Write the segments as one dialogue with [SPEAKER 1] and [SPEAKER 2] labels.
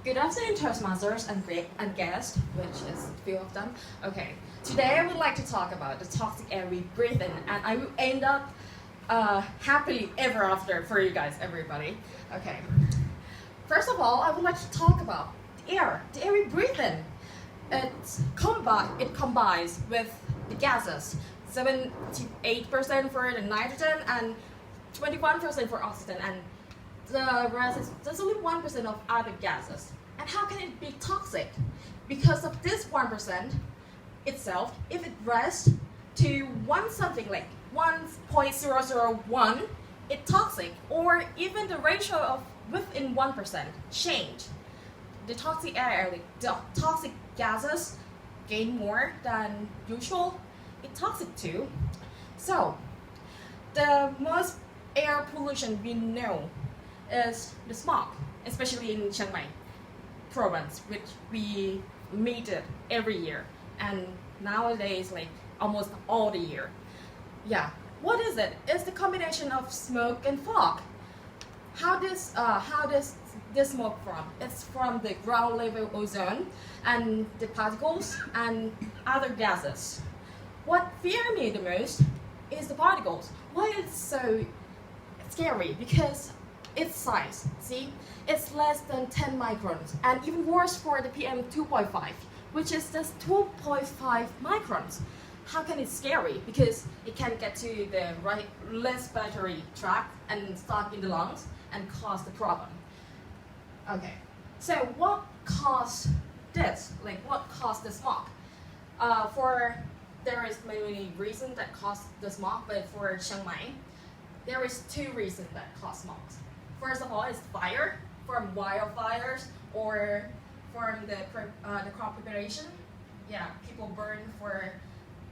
[SPEAKER 1] Good afternoon, Toastmasters and guests, which is a few of them. Okay, today I would like to talk about the toxic air we breathe in, and I will end up happily ever after for you guys, everybody. Okay, first of all, I would like to talk about the air we breathe in. It combines with the gases, 78% for the nitrogen and 21% for oxygen, and the rest is there's only 1% of other gases. And how can it be toxic? Because of this 1% itself, if it rests to something like 1.001, it's toxic, or even the ratio of within 1% change. The toxic air, like the toxic gases, gain more than usual. It's toxic too. So, the most air pollution we know is the smog, especially in ChiangMai province, which we meet it every year, and nowadays like almost all the year. Yeah, what is it? It's the combination of smoke and fog. How does this smoke from? It's from the ground level ozone and the particles and other gases. What fears me the most is the particles. Why it's so scary? Because its size, see, it's less than 10 microns, and even worse for the PM 2.5, which is just 2.5 microns. How can it scary? Because it can get to the right respiratory tract and stuck in the lungs and cause the problem. Okay, so what caused this? Like, what caused the smog? There is many reasons that cause the smog, but for ChiangMai, there is two reasons that cause smog. First of all, it's fire, from wildfires or from the crop preparation. Yeah, people burn for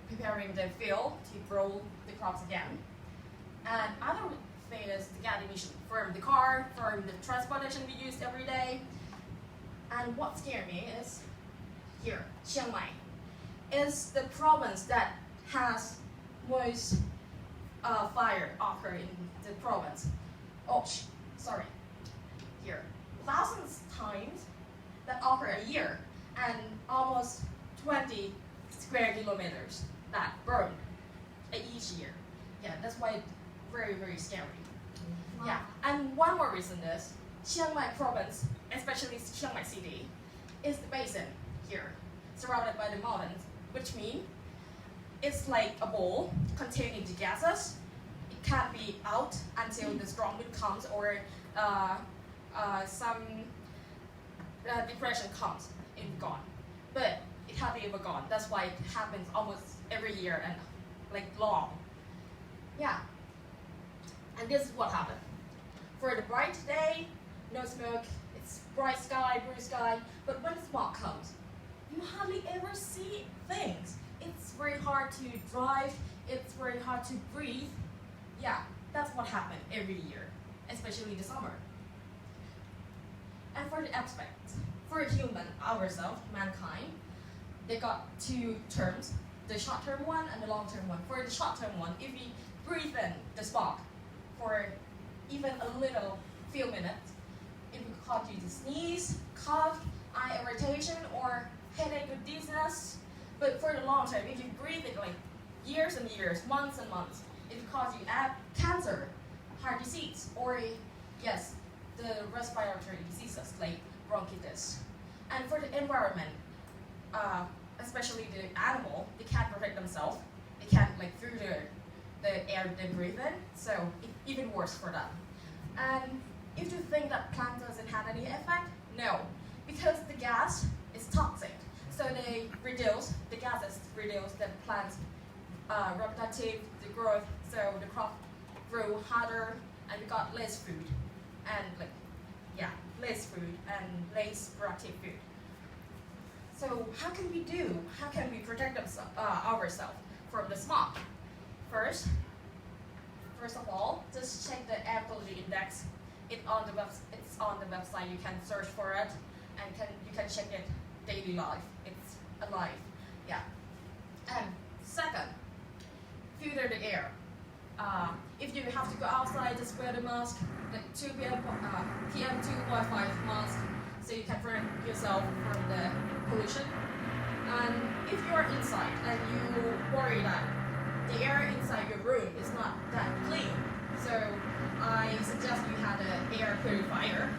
[SPEAKER 1] preparing the field to grow the crops again. And other thing is the gas emission from the car, from the transportation we use every day. And what scared me is here, ChiangMai is the province that has most fire occur in the province. Sorry, here, thousands times that occur a year, and almost 20 square kilometers that burn each year. Yeah, that's why it's very, very scary. Wow. Yeah, and one more reason is ChiangMai province, especially ChiangMai city, is the basin here, surrounded by the mountains, which means it's like a bowl containing the gases. It can't be out until the strong wind comes or some depression comes and gone. But it hardly ever gone. That's why it happens almost every year and like long. Yeah. And this is what happened. For the bright day, no smoke, it's bright sky, blue sky, but when the smog comes, you hardly ever see things. It's very hard to drive, it's very hard to breathe. Yeah, that's what happened every year, especially the summer. And for the aspects, for human, ourselves, mankind, they got two terms, the short-term one and the long-term one. For the short-term one, if we breathe in the smog for even a little few minutes, it will cause you to sneeze, cough, eye irritation, or headache or dizziness. But for the long term, if you breathe it like years and years, months and months, it will cause you cancer, heart disease, or yes, the respiratory diseases like bronchitis. And for the environment, especially the animal, they can't protect themselves. They can't like through the air they breathe in, so it's even worse for them. And if you think that plant doesn't have any effect, no, because the gas is toxic. So the gases reduce the plant's reproductive, the growth, so the crop grew harder and we got less food and less food and less productive food. So how can we do? How can we protect ourselves from the smog? First of all, just check the air quality index. It's on the website. You can search for it, and you can check it daily life. It's alive. Yeah. And second, filter the air. If you have to go outside, just wear the mask, like PM 2.5 mask, so you can protect yourself from the pollution. And if you are inside and you worry that the air inside your room is not that clean, so I suggest you have an air purifier,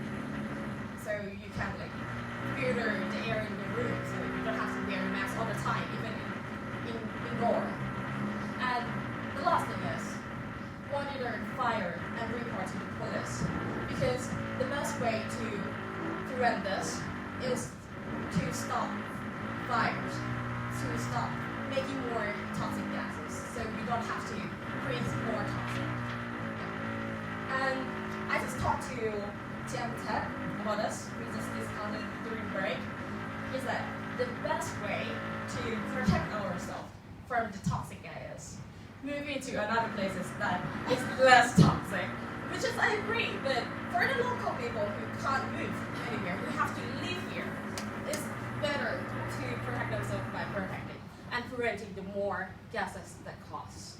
[SPEAKER 1] so you can like filter the air in your room, so you don't have to wear a mask all the time, even indoor. And the last thing is monitor fire and report to the police, because the best way to prevent this is to stop fires, to stop making more toxic gases, so you don't have to breathe more toxic. And I just talked to ChiangMai about this. We just discussed it during break. Is that the best way to protect ourselves from the toxic gas? Moving to another places that is less toxic, which is I agree. But for the local people who can't move anywhere, who have to live here, it's better to protect themselves by protecting and preventing the more gases that cause